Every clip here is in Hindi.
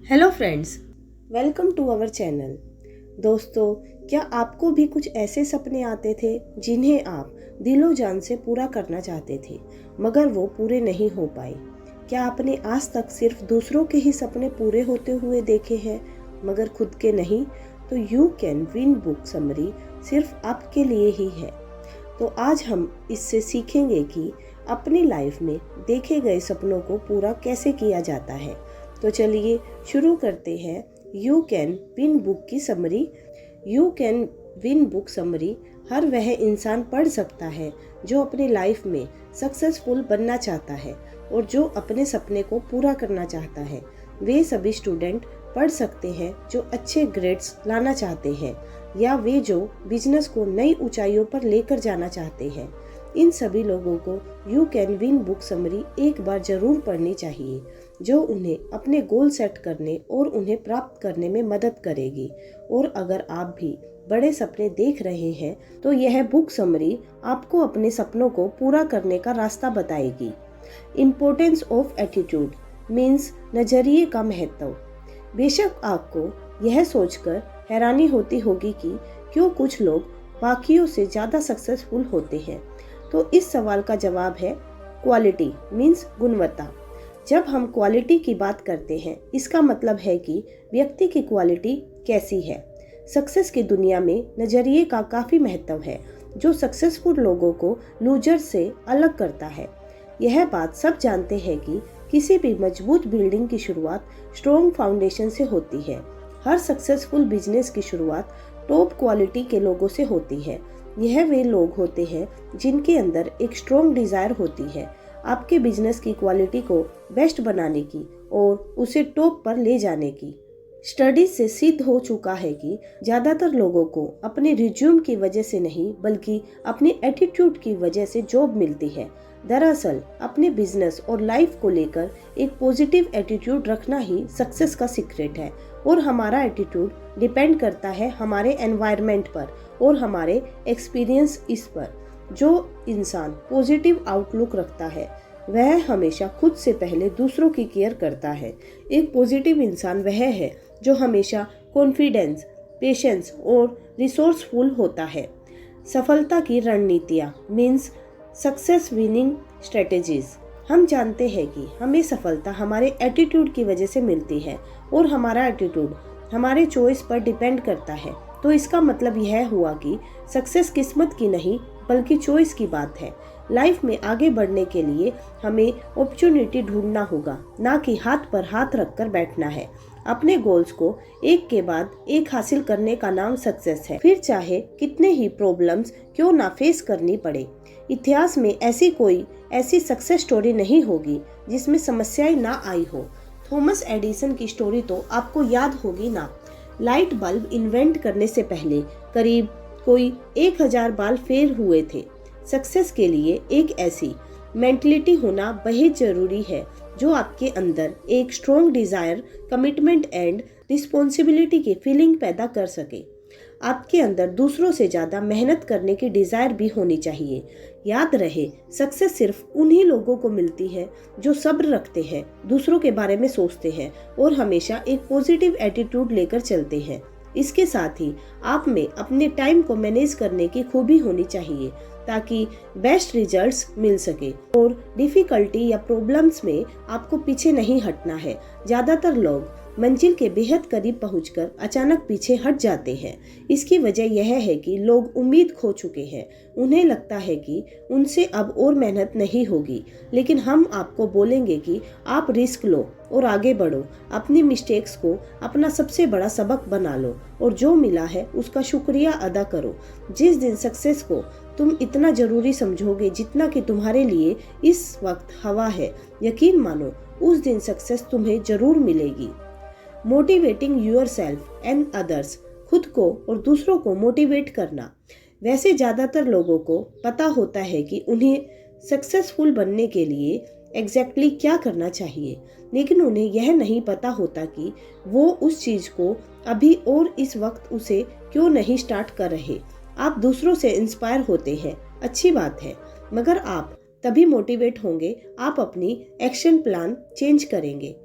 Hello friends, welcome to our channel. दोस्तों, क्या आपको भी कुछ ऐसे सपने आते थे जिन्हें आप दिलो जान से पूरा करना चाहते थे मगर वो पूरे नहीं हो पाए? क्या आपने आज तक सिर्फ दूसरों के ही सपने पूरे होते हुए देखे हैं मगर खुद के नहीं? तो you can win book summary सिर्फ आपके लिए ही है। तो आज हम इससे सीखेंगे कि अपनी लाइफ में देखे गए सपनों को पूरा कैसे किया जाता है। तो चलिए शुरू करते हैं यू कैन विन बुक की summary. You can win book summary हर वह इंसान पढ़ सकता है जो अपनी लाइफ में सक्सेसफुल बनना चाहता है और जो अपने सपने को पूरा करना चाहता है। वे सभी स्टूडेंट पढ़ सकते हैं जो अच्छे ग्रेड्स लाना चाहते हैं या वे जो बिजनेस को नई ऊंचाइयों पर लेकर जाना चाहते हैं। इन सभी लोगों को you can win book summary एक बार जरूर पढ़नी चाहिए, जो उन्हें अपने गोल सेट करने और उन्हें प्राप्त करने में मदद करेगी। और अगर आप भी बड़े सपने देख रहे हैं तो यह बुक समरी आपको अपने सपनों को पूरा करने का रास्ता बताएगी। इम्पोर्टेंस ऑफ एटीट्यूड मीन्स नजरिए का महत्व। बेशक आपको यह सोचकर हैरानी होती होगी कि क्यों कुछ लोग बाकियों से ज़्यादा सक्सेसफुल होते हैं। तो इस सवाल का जवाब है क्वालिटी मीन्स गुणवत्ता। जब हम क्वालिटी की बात करते हैं इसका मतलब है कि व्यक्ति की क्वालिटी कैसी है। सक्सेस की दुनिया में नजरिए का काफ़ी महत्व है जो सक्सेसफुल लोगों को लूजर से अलग करता है। यह बात सब जानते हैं कि किसी भी मजबूत बिल्डिंग की शुरुआत स्ट्रॉन्ग फाउंडेशन से होती है। हर सक्सेसफुल बिजनेस की शुरुआत टॉप क्वालिटी के लोगों से होती है। यह वे लोग होते हैं जिनके अंदर एक स्ट्रॉन्ग डिजायर होती है आपके बिजनेस की क्वालिटी को बेस्ट बनाने की और उसे टॉप पर ले जाने की। स्टडीज से सिद्ध हो चुका है कि ज़्यादातर लोगों को अपने रिज्यूम की वजह से नहीं बल्कि अपनी एटीट्यूड की वजह से जॉब मिलती है। दरअसल अपने बिजनेस और लाइफ को लेकर एक पॉजिटिव एटीट्यूड रखना ही सक्सेस का सीक्रेट है। और हमारा एटीट्यूड डिपेंड करता है हमारे एनवायरनमेंट पर और हमारे एक्सपीरियंस इस पर। जो इंसान पॉजिटिव आउटलुक रखता है वह हमेशा खुद से पहले दूसरों की केयर करता है। एक पॉजिटिव इंसान वह है जो हमेशा कॉन्फिडेंस, पेशेंस और रिसोर्सफुल होता है। सफलता की रणनीतियाँ मीन्स सक्सेस विनिंग स्ट्रेटेजीज। हम जानते हैं कि हमें सफलता हमारे एटीट्यूड की वजह से मिलती है और हमारा एटीट्यूड हमारे चॉइस पर डिपेंड करता है। तो इसका मतलब यह हुआ कि सक्सेस किस्मत की नहीं बल्कि चॉइस की बात है। लाइफ में आगे बढ़ने के लिए हमें अपॉर्चुनिटी ढूंढना होगा, ना कि हाथ पर हाथ रखकर बैठना है। अपने गोल्स को एक के बाद एक हासिल करने का नाम सक्सेस है, फिर चाहे कितने ही प्रॉब्लम्स क्यों ना फेस करनी पड़े। इतिहास में ऐसी सक्सेस स्टोरी नहीं होगी जिसमें समस्याएं ना आई हो। थॉमस एडिसन की स्टोरी तो आपको याद होगी ना। लाइट बल्ब इन्वेंट करने से पहले करीब कोई 1000 बाल फेल हुए थे। सक्सेस के लिए एक ऐसी मेंटलिटी होना बेहद जरूरी है जो आपके अंदर एक strong Dzire, commitment and responsibility की फीलिंग पैदा कर सके। आपके अंदर दूसरों से ज़्यादा मेहनत करने की डिज़ायर भी होनी चाहिए। याद रहे, सक्सेस सिर्फ उन्हीं लोगों को मिलती है जो सब्र रखते हैं, दूसरों के बारे में सोचते हैं और हमेशा एक पॉजिटिव एटीट्यूड लेकर चलते हैं। इसके साथ ही आप में अपने टाइम को मैनेज करने की खूबी होनी चाहिए ताकि बेस्ट रिजल्ट्स मिल सके। और डिफिकल्टी या प्रॉब्लम्स में आपको पीछे नहीं हटना है। ज़्यादातर लोग मंजिल के बेहद करीब पहुंचकर अचानक पीछे हट जाते हैं। इसकी वजह यह है कि लोग उम्मीद खो चुके हैं। उन्हें लगता है कि उनसे अब और मेहनत नहीं होगी। लेकिन हम आपको बोलेंगे कि आप रिस्क लो और आगे बढ़ो। अपनी मिस्टेक्स को अपना सबसे बड़ा सबक बना लो और जो मिला है उसका शुक्रिया अदा करो। जिस दिन सक्सेस को तुम इतना जरूरी समझोगे जितना कि तुम्हारे लिए इस वक्त हवा है, यकीन मानो उस दिन सक्सेस तुम्हें जरूर मिलेगी। मोटिवेटिंग योरसेल्फ एंड अदर्स, खुद को और दूसरों को मोटिवेट करना। वैसे ज़्यादातर लोगों को पता होता है कि उन्हें सक्सेसफुल बनने के लिए एग्जैक्टली क्या करना चाहिए, लेकिन उन्हें यह नहीं पता होता कि वो उस चीज़ को अभी और इस वक्त उसे क्यों नहीं स्टार्ट कर रहे। आप दूसरों से इंस्पायर होते हैं, अच्छी बात है, मगर आप तभी मोटिवेट होंगे आप अपनी एक्शन प्लान चेंज करेंगे।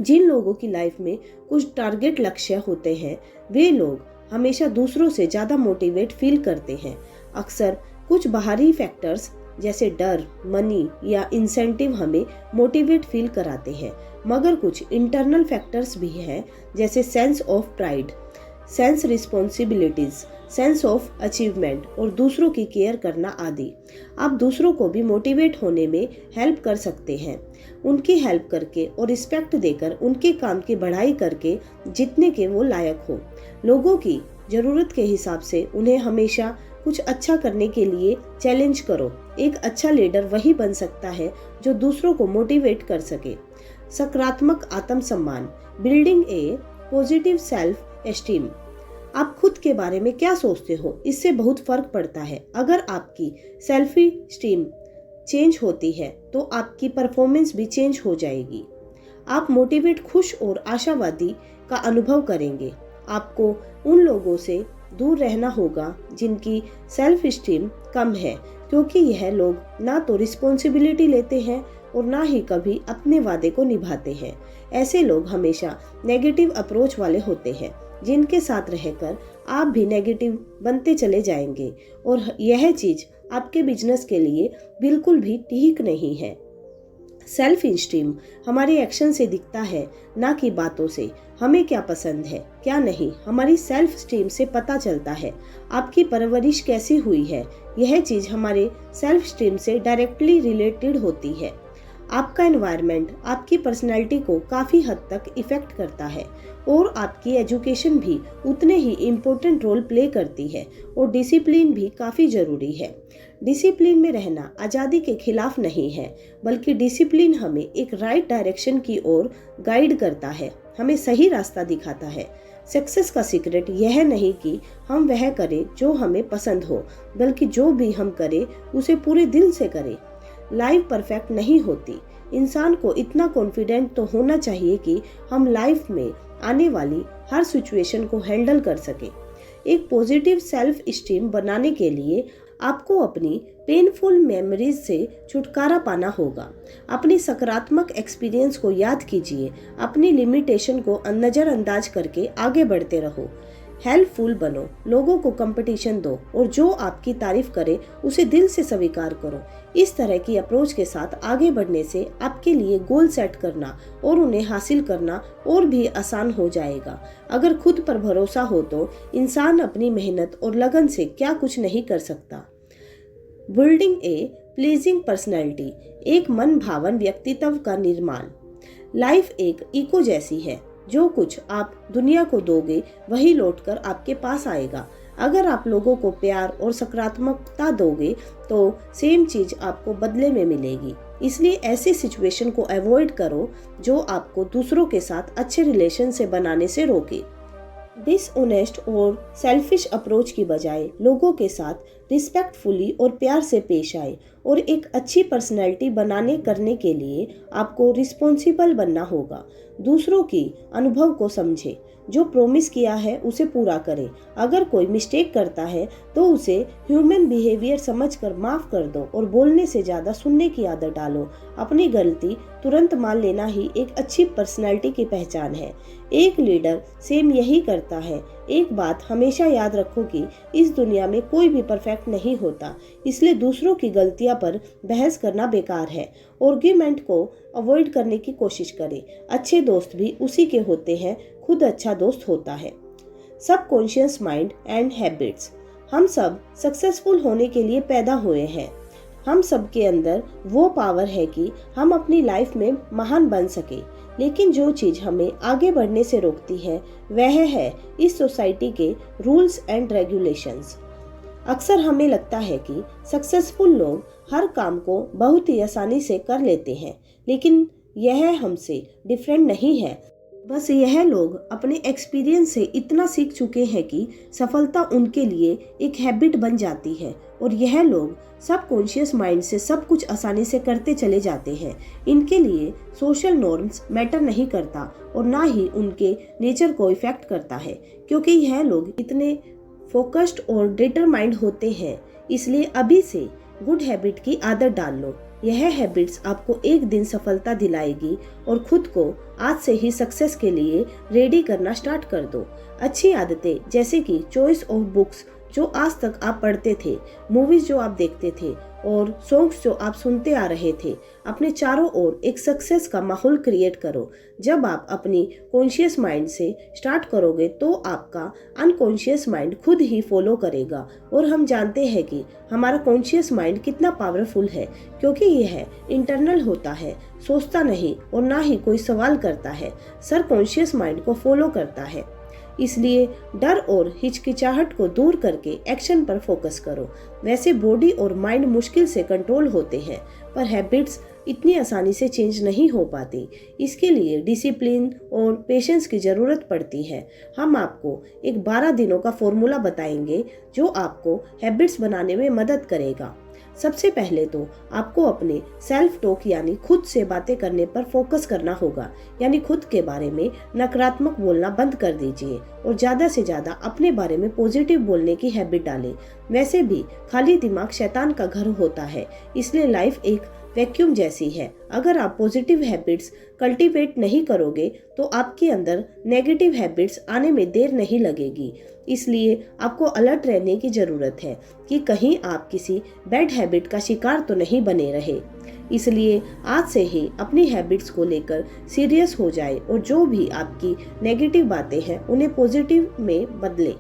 जिन लोगों की लाइफ में कुछ टारगेट लक्ष्य होते हैं, वे लोग हमेशा दूसरों से ज़्यादा मोटिवेट फील करते हैं। अक्सर कुछ बाहरी फैक्टर्स जैसे डर, मनी या इंसेंटिव हमें मोटिवेट फील कराते हैं, मगर कुछ इंटरनल फैक्टर्स भी हैं जैसे sense of pride, sense responsibilities, sense of achievement और दूसरों की केयर करना आदि। आप दूसरों को भी मोटिवेट होने में हेल्प कर सकते हैं, उनकी हेल्प करके और रिस्पेक्ट देकर, उनके काम की बढ़ाई करके जितने के वो लायक हो। लोगों की ज़रूरत के हिसाब से उन्हें हमेशा कुछ अच्छा करने के लिए चैलेंज करो। एक अच्छा लीडर वही बन सकता है जो दूसरों को मोटिवेट कर सके। सकारात्मक आत्मसम्मान, बिल्डिंग ए पॉजिटिव सेल्फ एस्टीम। आप खुद के बारे में क्या सोचते हो, इससे बहुत फर्क पड़ता है। अगर आपकी सेल्फ एस्टीम चेंज होती है तो आपकी परफॉर्मेंस भी चेंज हो जाएगी। आप मोटिवेट, खुश और आशावादी का अनुभव करेंगे। आपको उन लोगों से दूर रहना होगा जिनकी सेल्फ एस्टीम कम है, क्योंकि यह लोग ना तो रिस्पॉन्सिबिलिटी लेते हैं और ना ही कभी अपने वादे को निभाते हैं। ऐसे लोग हमेशा नेगेटिव अप्रोच वाले होते हैं, जिनके साथ रहकर आप भी नेगेटिव बनते चले जाएंगे और यह चीज़ आपके बिजनेस के लिए बिल्कुल भी ठीक नहीं है। सेल्फ एस्टीम हमारे एक्शन से दिखता है, ना कि बातों से। हमें क्या पसंद है, क्या नहीं, हमारी सेल्फ एस्टीम से पता चलता है। आपकी परवरिश कैसी हुई है, यह चीज़ हमारे सेल्फ एस्टीम से डायरेक्टली रिलेटेड होती है। आपका एनवायरनमेंट आपकी पर्सनैलिटी को काफ़ी हद तक इफ़ेक्ट करता है और आपकी एजुकेशन भी उतने ही इम्पोर्टेंट रोल प्ले करती है और डिसिप्लिन भी काफ़ी ज़रूरी है। डिसिप्लिन में रहना आज़ादी के खिलाफ नहीं है, बल्कि डिसिप्लिन हमें एक राइट डायरेक्शन की ओर गाइड करता है, हमें सही रास्ता दिखाता है। सक्सेस का सीक्रेट यह नहीं कि हम वह करें जो हमें पसंद हो, बल्कि जो भी हम करें उसे पूरे दिल से करें। लाइफ परफेक्ट नहीं होती। इंसान को इतना कॉन्फिडेंट तो होना चाहिए कि हम लाइफ में आने वाली हर सिचुएशन को हैंडल कर सके। एक पॉजिटिव सेल्फ एस्टीम बनाने के लिए आपको अपनी पेनफुल मेमोरीज से छुटकारा पाना होगा। अपनी सकारात्मक एक्सपीरियंस को याद कीजिए, अपनी लिमिटेशन को नज़रअंदाज करके आगे बढ़ते रहो। हेल्पफुल बनो, लोगों को कंपटीशन दो और जो आपकी तारीफ करे उसे दिल से स्वीकार करो। इस तरह की अप्रोच के साथ आगे बढ़ने से आपके लिए गोल सेट करना और उन्हें हासिल करना और भी आसान हो जाएगा। अगर खुद पर भरोसा हो तो इंसान अपनी मेहनत और लगन से क्या कुछ नहीं कर सकता। बिल्डिंग ए प्लीजिंग पर्सनैलिटी, एक मन भावन व्यक्तित्व का निर्माण। लाइफ एक इको जैसी है, जो कुछ आप दुनिया को दोगे वही लौटकर आपके पास आएगा। अगर आप लोगों को प्यार और सकारात्मकता दोगे तो सेम चीज आपको बदले में मिलेगी। इसलिए ऐसी सिचुएशन को अवॉइड करो जो आपको दूसरों के साथ अच्छे रिलेशन से बनाने से रोके। डिसऑनेस्ट और सेल्फिश अप्रोच की बजाय लोगों के साथ रिस्पेक्टफुली और प्यार से पेश आए और एक अच्छी पर्सनैलिटी बनाने करने के लिए आपको रिस्पॉन्सिबल बनना होगा। दूसरों की अनुभव को समझे, जो प्रॉमिस किया है उसे पूरा करें। अगर कोई मिस्टेक करता है तो उसे ह्यूमन बिहेवियर समझकर माफ कर दो और बोलने से ज़्यादा सुनने की आदत डालो। अपनी गलती तुरंत मान लेना ही एक अच्छी पर्सनैलिटी की पहचान है। एक लीडर सेम यही करता है। एक बात हमेशा याद रखो कि इस दुनिया में कोई भी परफेक्ट नहीं होता, इसलिए दूसरों की गलतियां पर बहस करना बेकार है। आर्ग्यूमेंट को अवॉइड करने की कोशिश करें। अच्छे दोस्त भी उसी के होते हैं, खुद अच्छा दोस्त होता है। Subconscious mind and habits. हम सब सक्सेसफुल होने के लिए पैदा हुए हैं। हम सब के अंदर वो पावर है कि हम अपनी लाइफ में महान बन सके, लेकिन जो चीज़ हमें आगे बढ़ने से रोकती है वह है इस सोसाइटी के रूल्स एंड रेगुलेशंस। अक्सर हमें लगता है कि सक्सेसफुल लोग हर काम को बहुत ही आसानी से कर लेते हैं, लेकिन यह हमसे डिफरेंट नहीं है। बस यह लोग अपने एक्सपीरियंस से इतना सीख चुके हैं कि सफलता उनके लिए एक हैबिट बन जाती है और यह लोग सबकॉन्शियस माइंड से सब कुछ आसानी से करते चले जाते हैं। इनके लिए सोशल नॉर्म्स मैटर नहीं करता और ना ही उनके नेचर को इफेक्ट करता है, क्योंकि यह लोग इतने फोकस्ड और डिटरमाइंड होते हैं। इसलिए अभी से गुड हैबिट की आदत डाल लो। यह हैबिट्स आपको एक दिन सफलता दिलाएगी और खुद को आज से ही सक्सेस के लिए रेडी करना स्टार्ट कर दो। अच्छी आदतें जैसे कि चॉइस ऑफ बुक्स जो आज तक आप पढ़ते थे, मूवीज जो आप देखते थे और सॉन्ग्स जो आप सुनते आ रहे थे, अपने चारों ओर एक सक्सेस का माहौल क्रिएट करो। जब आप अपनी कॉन्शियस माइंड से स्टार्ट करोगे तो आपका अनकॉन्शियस माइंड खुद ही फॉलो करेगा। और हम जानते हैं कि हमारा कॉन्शियस माइंड कितना पावरफुल है, क्योंकि यह इंटरनल होता है, सोचता नहीं और ना ही कोई सवाल करता है, सर कॉन्शियस माइंड को फॉलो करता है। इसलिए डर और हिचकिचाहट को दूर करके एक्शन पर फोकस करो। वैसे बॉडी और माइंड मुश्किल से कंट्रोल होते हैं, पर हैबिट्स इतनी आसानी से चेंज नहीं हो पाती। इसके लिए डिसिप्लिन और पेशेंस की ज़रूरत पड़ती है। हम आपको एक 12 दिनों का फॉर्मूला बताएंगे जो आपको हैबिट्स बनाने में मदद करेगा। सबसे पहले तो आपको अपने सेल्फ टॉक यानी खुद से बातें करने पर फोकस करना होगा। यानी खुद के बारे में नकारात्मक बोलना बंद कर दीजिए और ज़्यादा से ज़्यादा अपने बारे में पॉजिटिव बोलने की हैबिट डालें। वैसे भी खाली दिमाग शैतान का घर होता है, इसलिए लाइफ एक वैक्यूम जैसी है। अगर आप पॉजिटिव हैबिट्स कल्टीवेट नहीं करोगे तो आपके अंदर नेगेटिव हैबिट्स आने में देर नहीं लगेगी। इसलिए आपको अलर्ट रहने की ज़रूरत है कि कहीं आप किसी बैड हैबिट का शिकार तो नहीं बने रहे। इसलिए आज से ही अपनी हैबिट्स को लेकर सीरियस हो जाए और जो भी आपकी नेगेटिव बातें हैं उन्हें पॉजिटिव में बदलें।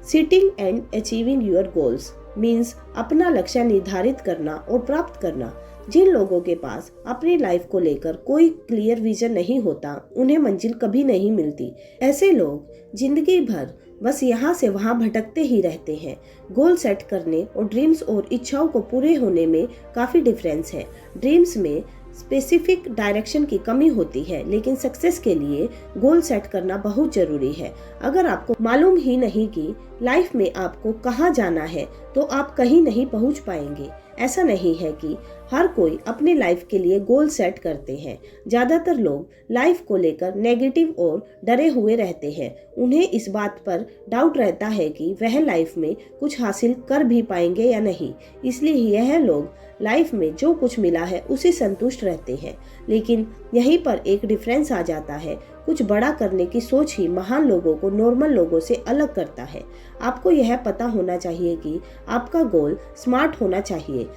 Setting and achieving your goals means अपना लक्ष्य निर्धारित करना और प्राप्त करना। जिन लोगों के पास अपनी लाइफ को लेकर कोई क्लियर विजन नहीं होता, उन्हें मंजिल कभी नहीं मिलती। ऐसे लोग जिंदगी भर बस यहाँ से वहाँ भटकते ही रहते हैं। गोल सेट करने और ड्रीम्स और इच्छाओं को पूरे होने में काफ़ी डिफरेंस है। ड्रीम्स में स्पेसिफिक डायरेक्शन की कमी होती है, लेकिन सक्सेस के लिए गोल सेट करना बहुत जरूरी है। अगर आपको मालूम ही नहीं कि लाइफ में आपको कहाँ जाना है तो आप कहीं नहीं पहुँच पाएंगे। ऐसा नहीं है कि हर कोई अपने लाइफ के लिए गोल सेट करते हैं। ज़्यादातर लोग लाइफ को लेकर नेगेटिव और डरे हुए रहते हैं। उन्हें इस बात पर डाउट रहता है कि वह लाइफ में कुछ हासिल कर भी पाएंगे या नहीं। इसलिए यह लोग लाइफ में जो कुछ मिला है उसे संतुष्ट रहते हैं। लेकिन यहीं पर एक डिफरेंस आ जाता है। कुछ बड़ा करने की सोच ही महान लोगों को नॉर्मल लोगों से अलग करता है। आपको यह पता होना चाहिए कि आपका गोल स्मार्ट होना चाहिए।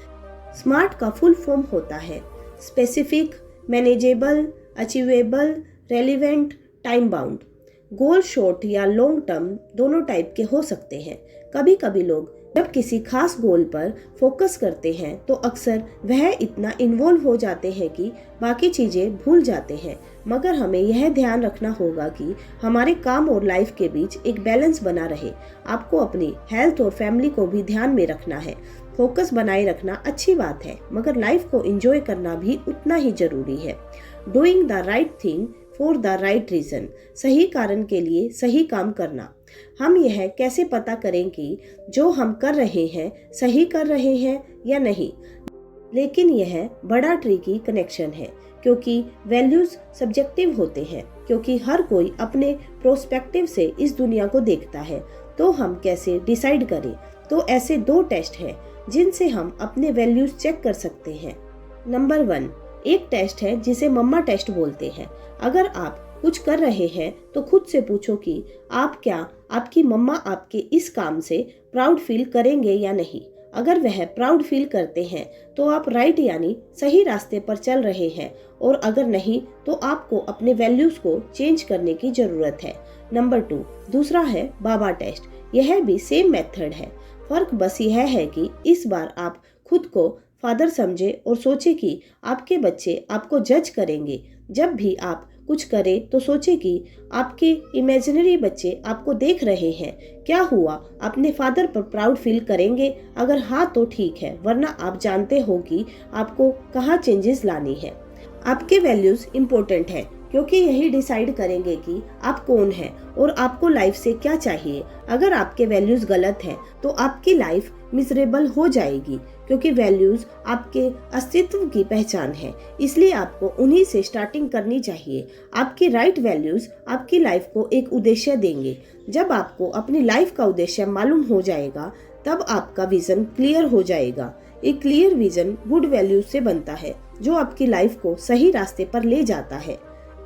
स्मार्ट का फुल फॉर्म होता है specific, manageable, achievable, relevant, time bound. गोल शॉर्ट या लॉन्ग टर्म दोनों टाइप के हो सकते हैं। कभी कभी लोग जब किसी खास गोल पर फोकस करते हैं तो अक्सर वह इतना इन्वॉल्व हो जाते हैं कि बाकी चीज़ें भूल जाते हैं। मगर हमें यह ध्यान रखना होगा कि हमारे काम और लाइफ के बीच एक बैलेंस बना रहे। आपको अपनी हेल्थ और फैमिली को भी ध्यान में रखना है। फोकस बनाए रखना अच्छी बात है, मगर लाइफ को एंजॉय करना भी उतना ही जरूरी है। Doing the right thing for the right reason, सही कारण के लिए सही काम करना। हम यह कैसे पता करें कि जो हम कर रहे हैं सही कर रहे हैं या नहीं? लेकिन यह बड़ा ट्रिकी कनेक्शन है, क्योंकि वैल्यूज सब्जेक्टिव होते हैं। क्योंकि हर कोई अपने प्रोस्पेक्टिव से इस दुनिया को देखता है, तो हम कैसे डिसाइड करें? तो ऐसे 2 टेस्ट हैं जिनसे हम अपने वैल्यूज चेक कर सकते हैं। नंबर 1, एक टेस्ट है जिसे मम्मा टेस्ट बोलते हैं। अगर आप कुछ कर रहे हैं तो खुद से पूछो कि आपकी मम्मा आपके इस काम से प्राउड फील करेंगे या नहीं। अगर वह प्राउड फील करते हैं तो आप राइट यानी सही रास्ते पर चल रहे हैं, और अगर नहीं तो आपको अपने वैल्यूज को चेंज करने की जरूरत है। नंबर 2, दूसरा है बाबा टेस्ट। यह भी सेम मेथड है, फर्क बस यह है कि इस बार आप खुद को फादर समझे और सोचे कि आपके बच्चे आपको जज करेंगे। जब भी आप कुछ करें तो सोचे कि आपके इमेजिनरी बच्चे आपको देख रहे हैं। क्या हुआ, अपने फादर पर प्राउड फील करेंगे? अगर हाँ तो ठीक है, वरना आप जानते हो कि आपको कहाँ चेंजेस लानी है। आपके वैल्यूज इम्पोर्टेंट है, क्योंकि यही डिसाइड करेंगे कि आप कौन हैं और आपको लाइफ से क्या चाहिए। अगर आपके वैल्यूज गलत हैं तो आपकी लाइफ मिजरेबल हो जाएगी, क्योंकि वैल्यूज आपके अस्तित्व की पहचान है। इसलिए आपको उन्हीं से स्टार्टिंग करनी चाहिए। आपके राइट वैल्यूज आपकी लाइफ को एक उद्देश्य देंगे। जब आपको अपनी लाइफ का उद्देश्य मालूम हो जाएगा तब आपका विजन क्लियर हो जाएगा। एक क्लियर विजन गुड वैल्यूज से बनता है जो आपकी लाइफ को सही रास्ते पर ले जाता है।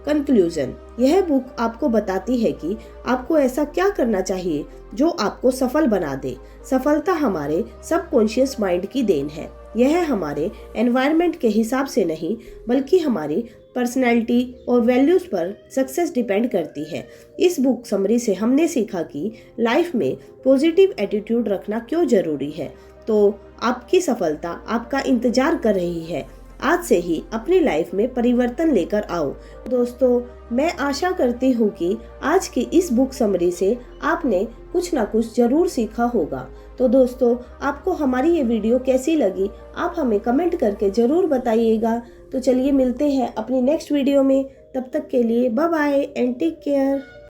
कंक्लूजन, यह बुक आपको बताती है कि आपको ऐसा क्या करना चाहिए जो आपको सफल बना दे। सफलता हमारे सबकॉन्शियस माइंड की देन है। यह हमारे एनवायरनमेंट के हिसाब से नहीं बल्कि हमारी पर्सनैलिटी और वैल्यूज पर सक्सेस डिपेंड करती है। इस बुक समरी से हमने सीखा कि लाइफ में पॉजिटिव एटीट्यूड रखना क्यों जरूरी है। तो आपकी सफलता आपका इंतजार कर रही है। आज से ही अपनी लाइफ में परिवर्तन लेकर आओ। दोस्तों, मैं आशा करती हूँ कि आज की इस बुक समरी से आपने कुछ ना कुछ जरूर सीखा होगा। तो दोस्तों, आपको हमारी ये वीडियो कैसी लगी आप हमें कमेंट करके जरूर बताइएगा। तो चलिए मिलते हैं अपनी नेक्स्ट वीडियो में। तब तक के लिए bye bye and take care.